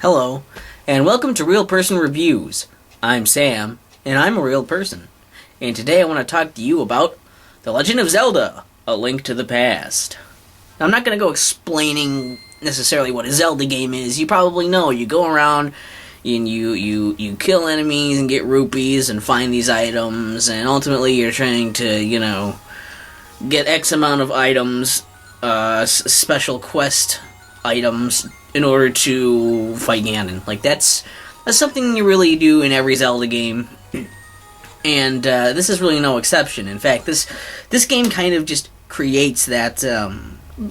Hello, and welcome to Real Person Reviews. I'm Sam, and I'm a real person. And today I want to talk to you about The Legend of Zelda: A Link to the Past. Now, I'm not going to go explaining necessarily what a Zelda game is. You probably know. You go around and you kill enemies and get rupees and find these items, and ultimately you're trying to, get X amount of items, special quest items, in order to fight Ganon. Like, that's something you really do in every Zelda game, and this is really no exception. In fact, this game kind of just creates that,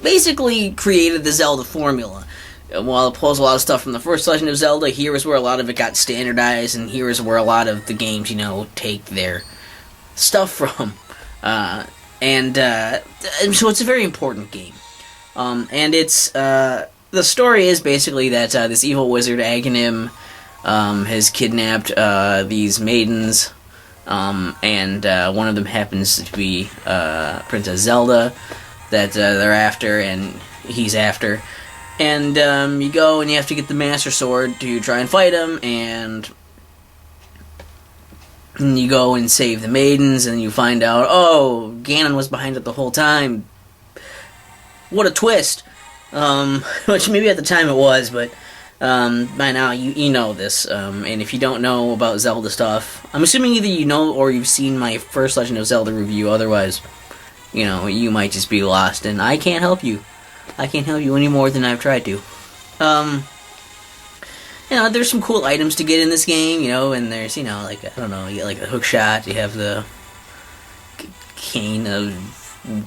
basically created the Zelda formula. While it pulls a lot of stuff from the first Legend of Zelda, here is where a lot of it got standardized, and here is where a lot of the games, take their stuff from. And so it's a very important game. And it's, the story is basically that this evil wizard, Aghanim, has kidnapped these maidens, and one of them happens to be Princess Zelda, that they're after, and he's after. And you go and you have to get the Master Sword to try and fight him, and you go and save the maidens, and you find out, oh, Ganon was behind it the whole time. What a twist! Which maybe at the time it was, but by now you know this. And if you don't know about Zelda stuff, I'm assuming either you know or you've seen my first Legend of Zelda review. Otherwise, you might just be lost, and I can't help you. I can't help you any more than I've tried to. There's some cool items to get in this game, and there's, like, I don't know, you get like a hook shot, you have the cane of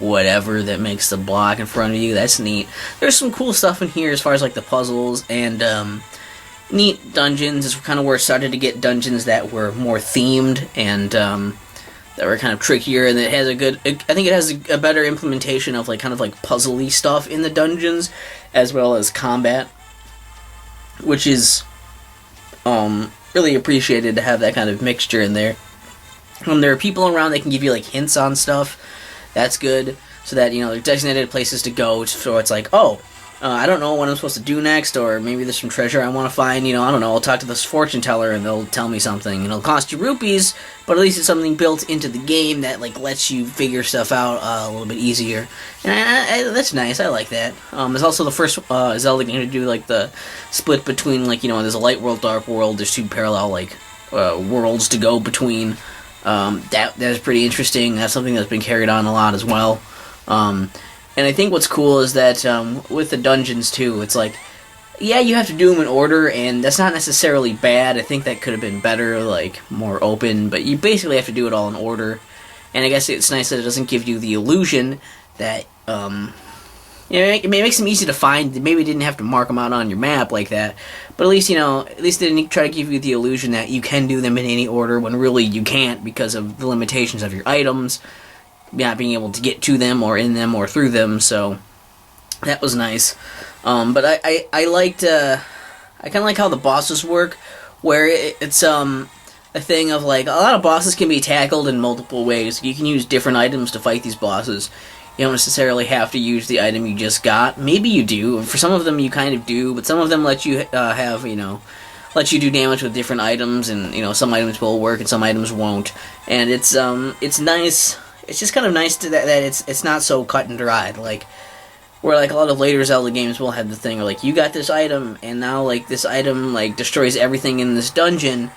whatever that makes the block in front of you. That's neat. There's some cool stuff in here as far as like the puzzles and neat dungeons. Is kind of where it started to get dungeons that were more themed and that were kind of trickier, and it has I think it has a better implementation of like kind of like puzzly stuff in the dungeons as well as combat, which is really appreciated to have that kind of mixture in there. There are people around that can give you like hints on stuff. That's good, so that, they're designated places to go, so it's like, oh, I don't know what I'm supposed to do next, or maybe there's some treasure I want to find, I don't know, I'll talk to this fortune teller and they'll tell me something, it'll cost you rupees, but at least it's something built into the game that, like, lets you figure stuff out a little bit easier, and that's nice, I like that. It's also the first Zelda game to do, like, the split between, like, there's a light world, dark world, there's two parallel, like, worlds to go between. That's pretty interesting. That's something that's been carried on a lot as well. And I think what's cool is that with the dungeons too, it's like, yeah, you have to do them in order, and that's not necessarily bad. I think that could have been better, like more open, but you basically have to do it all in order. And I guess it's nice that it doesn't give you the illusion that it makes them easy to find. Maybe you didn't have to mark them out on your map like that, but at least they didn't try to give you the illusion that you can do them in any order when really you can't because of the limitations of your items, not being able to get to them or in them or through them. So that was nice. But I liked I kind of like how the bosses work, where it's a thing of like a lot of bosses can be tackled in multiple ways. You can use different items to fight these bosses. You don't necessarily have to use the item you just got. Maybe you do. For some of them you kind of do, but some of them let you let you do damage with different items, and some items will work and some items won't. And it's nice. It's just kind of nice that it's not so cut and dried. Like where like a lot of later Zelda games will have the thing where like you got this item and now like this item like destroys everything in this dungeon.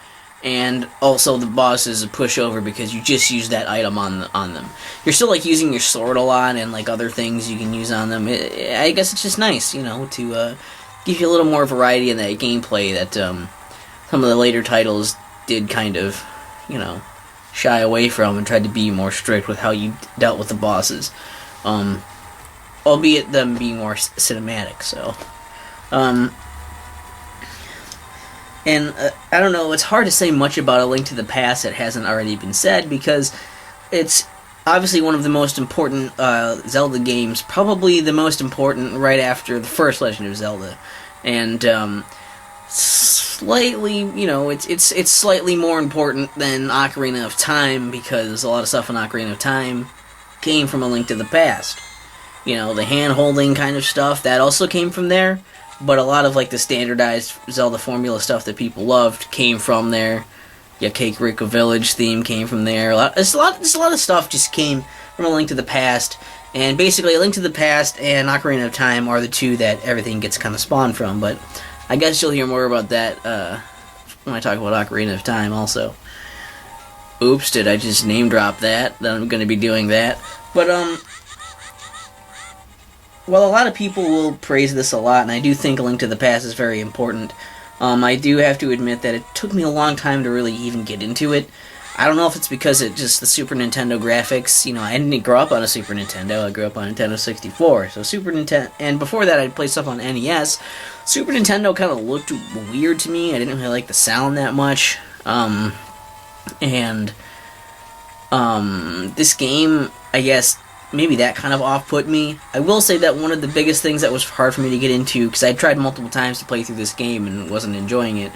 And also the boss is a pushover because you just use that item on them. You're still like using your sword a lot and like other things you can use on them. I guess it's just nice, to give you a little more variety in that gameplay that some of the later titles did kind of, shy away from and tried to be more strict with how you dealt with the bosses. Albeit them being more cinematic, so. And I don't know, it's hard to say much about A Link to the Past that hasn't already been said, because it's obviously one of the most important Zelda games, probably the most important right after the first Legend of Zelda. And slightly, it's slightly more important than Ocarina of Time, because a lot of stuff in Ocarina of Time came from A Link to the Past. The hand-holding kind of stuff, that also came from there. but a lot of like the standardized Zelda formula stuff that people loved came from there. Yeah, Kakariko Village theme came from there. There's a lot of stuff just came from A Link to the Past, and basically A Link to the Past and Ocarina of Time are the two that everything gets kind of spawned from. But I guess you'll hear more about that when I talk about Ocarina of Time also. Oops, did I just name drop that? I'm going to be doing that. But, well, a lot of people will praise this a lot, and I do think A Link to the Past is very important. I do have to admit that it took me a long time to really even get into it. I don't know if it's because it just the Super Nintendo graphics. You know, I didn't grow up on a Super Nintendo. I grew up on Nintendo 64. So Super Nintendo, and before that, I'd play stuff on NES. Super Nintendo kind of looked weird to me. I didn't really like the sound that much. This game, I guess, maybe that kind of off-put me. I will say that one of the biggest things that was hard for me to get into, because I tried multiple times to play through this game and wasn't enjoying it,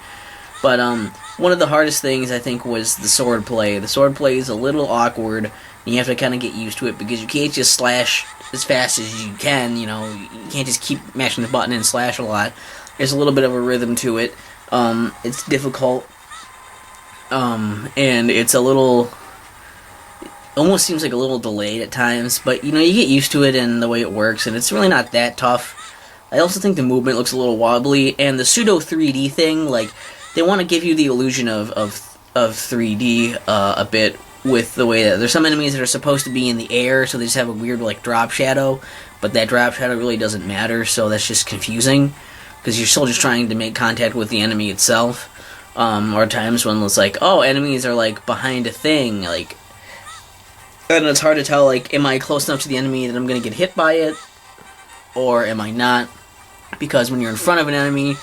but one of the hardest things, I think, was the sword play. The sword play is a little awkward, and you have to kind of get used to it, because you can't just slash as fast as you can, you know, you can't just keep mashing the button and slash a lot. There's a little bit of a rhythm to it. It's difficult, and it's a little... almost seems like a little delayed at times, but you know, you get used to it and the way it works, and it's really not that tough. I also think the movement looks a little wobbly, and the pseudo 3D thing, like, they want to give you the illusion of 3D a bit with the way that there's some enemies that are supposed to be in the air, so they just have a weird like drop shadow, but that drop shadow really doesn't matter, so that's just confusing, because you're still just trying to make contact with the enemy itself. Or times when it's like, oh, enemies are like behind a thing, like, and it's hard to tell, like, am I close enough to the enemy that I'm going to get hit by it, or am I not? Because when you're in front of an enemy,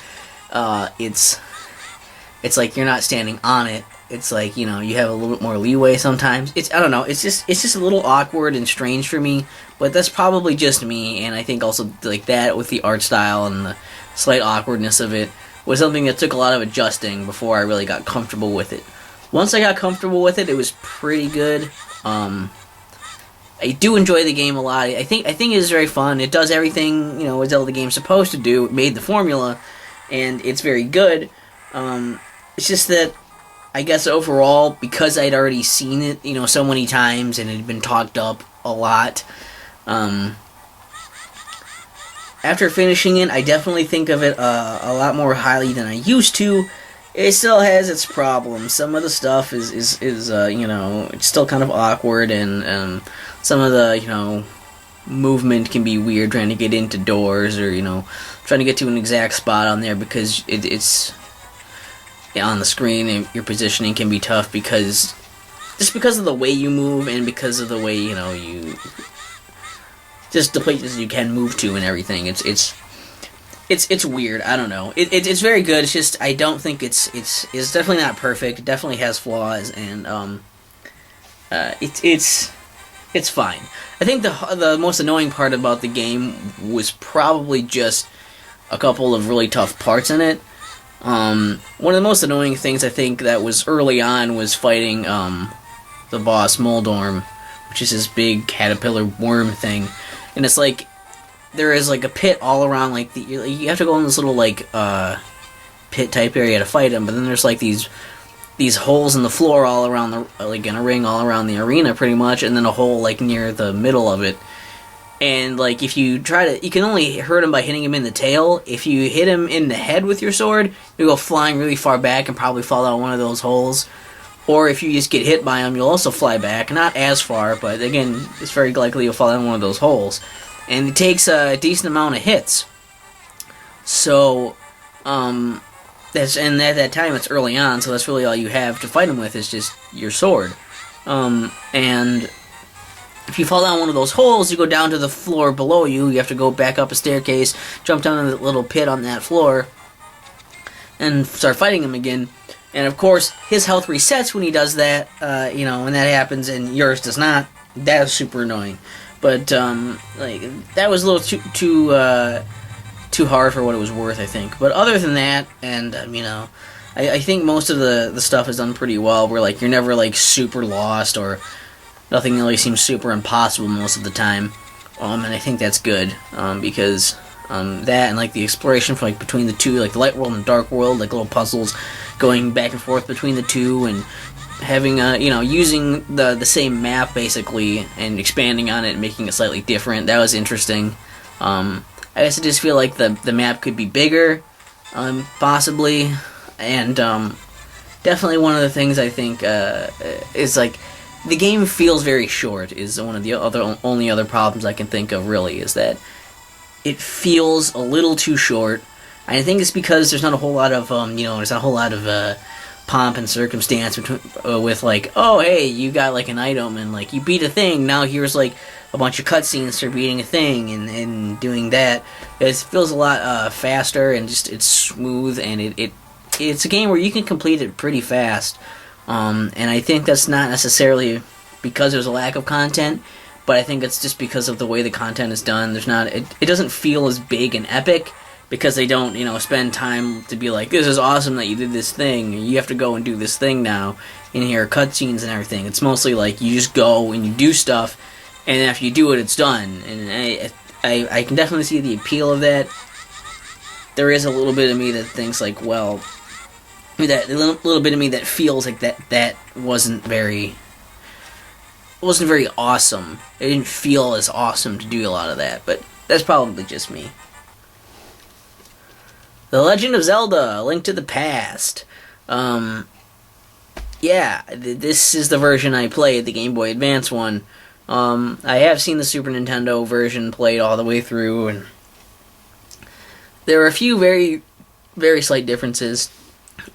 it's like you're not standing on it. It's like, you know, you have a little bit more leeway sometimes. I don't know, it's just a little awkward and strange for me, but that's probably just me, and I think also, like, that with the art style and the slight awkwardness of it was something that took a lot of adjusting before I really got comfortable with it. Once I got comfortable with it, it was pretty good. I do enjoy the game a lot. I think it is very fun. It does everything, you know, a Zelda game's supposed to do. It made the formula, and it's very good. It's just that, I guess overall, because I'd already seen it, you know, so many times, and it had been talked up a lot, after finishing it, I definitely think of it a lot more highly than I used to. It still has its problems. Some of the stuff is you know, it's still kind of awkward, and some of the, you know, movement can be weird, trying to get into doors, or, you know, trying to get to an exact spot on there, because it's on the screen, and your positioning can be tough, because of the way you move, and because of the way, you know, just the places you can move to and everything. It's weird. I don't know. It's very good. It's just, I don't think it's definitely not perfect. It definitely has flaws, and it's fine. I think the most annoying part about the game was probably just a couple of really tough parts in it. One of the most annoying things, I think, that was early on was fighting the boss Moldorm, which is this big caterpillar worm thing, and it's like, there is like a pit all around, like, you have to go in this little like pit type area to fight him, but then there's like these holes in the floor all around the, like, in a ring all around the arena pretty much, and then a hole like near the middle of it. And like, if you try to, you can only hurt him by hitting him in the tail. If you hit him in the head with your sword, you go flying really far back and probably fall down one of those holes. Or if you just get hit by him, you'll also fly back, not as far, but again, it's very likely you'll fall down one of those holes. And it takes a decent amount of hits. So, at that time it's early on, so that's really all you have to fight him with is just your sword. And if you fall down one of those holes, you go down to the floor below you. You have to go back up a staircase, jump down in the little pit on that floor, and start fighting him again. And of course, his health resets when he does that. You know, when that happens, and yours does not. That is super annoying. But like, that was a little too hard for what it was worth, I think. But other than that, and you know, I think most of the stuff is done pretty well. Where like, you're never like super lost, or nothing really seems super impossible most of the time. And I think that's good, because That and like the exploration for like between the two, like the light world and dark world, like little puzzles going back and forth between the two, and having using the same map basically and expanding on it and making it slightly different. That was interesting. I guess I just feel like the map could be bigger, possibly, and definitely one of the things I think is like the game feels very short. Is one of the only other problems I can think of. Really, is that it feels a little too short. I think it's because there's not a whole lot of there's not a whole lot of pomp and circumstance with like, oh hey, you got like an item and like you beat a thing. Now here's like a bunch of cutscenes for beating a thing and doing that. It feels a lot faster and just it's smooth, and it's a game where you can complete it pretty fast. And I think that's not necessarily because there's a lack of content, but I think it's just because of the way the content is done. There's not it doesn't feel as big and epic because they don't spend time to be like, this is awesome that you did this thing. You have to go and do this thing now. And here are cutscenes and everything. It's mostly like you just go and you do stuff, and after you do it, it's done. And I can definitely see the appeal of that. There is a little bit of me that thinks like, well, that little bit of me that feels like that wasn't very awesome. It didn't feel as awesome to do a lot of that, but that's probably just me. The Legend of Zelda: A Link to the Past. Yeah, this is the version I played, the Game Boy Advance one. I have seen the Super Nintendo version played all the way through, and there are a few very, very slight differences.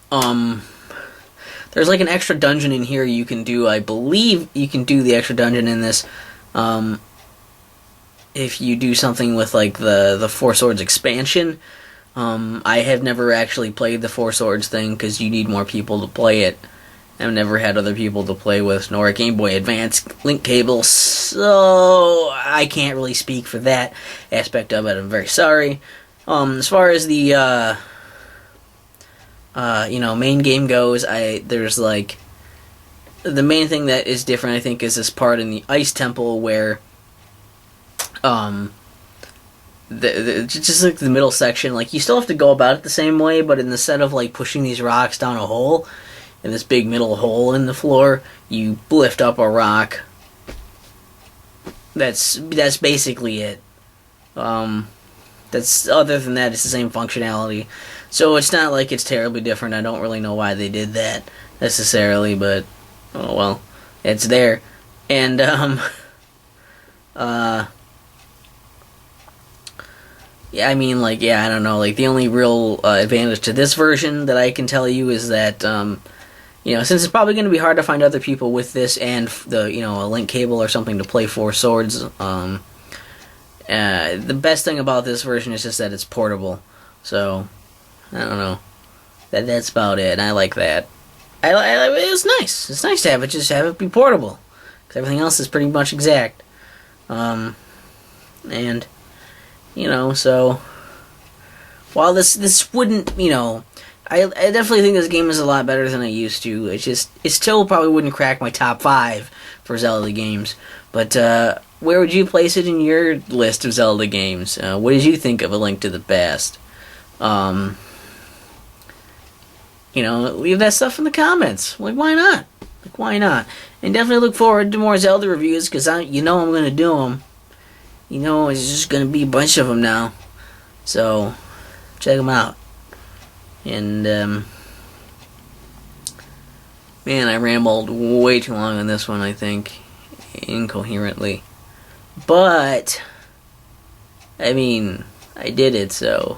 There's like an extra dungeon in here you can do. I believe you can do the extra dungeon in this, if you do something with like the Four Swords expansion. I have never actually played the Four Swords thing because you need more people to play it. I've never had other people to play with, nor a Game Boy Advance link cable, so I can't really speak for that aspect of it. I'm very sorry. As far as the main game goes, there's like the main thing that is different, I think, is this part in the Ice Temple where just like the middle section, like you still have to go about it the same way, but instead of like pushing these rocks down a hole in this big middle hole in the floor, you lift up a rock. That's basically it. That's other than that, it's the same functionality. So it's not like it's terribly different. I don't really know why they did that necessarily, but oh well, it's there. And yeah, I mean, like, yeah, I don't know. Like, the only real advantage to this version that I can tell you is that, since it's probably going to be hard to find other people with this and a link cable or something to play Four Swords, the best thing about this version is just that it's portable. So, I don't know. That's about it, and I like that. It was nice. It's nice to have it be portable, because everything else is pretty much exact. And so while this wouldn't, I definitely think this game is a lot better than I used to. It still probably wouldn't crack my top 5 for Zelda games. But where would you place it in your list of Zelda games? What did you think of A Link to the Past? Leave that stuff in the comments. Like, why not? And definitely look forward to more Zelda reviews, because I'm going to do them. It's just going to be a bunch of them now. So, check them out. And, man, I rambled way too long on this one, I think. Incoherently. But, I mean, I did it, so...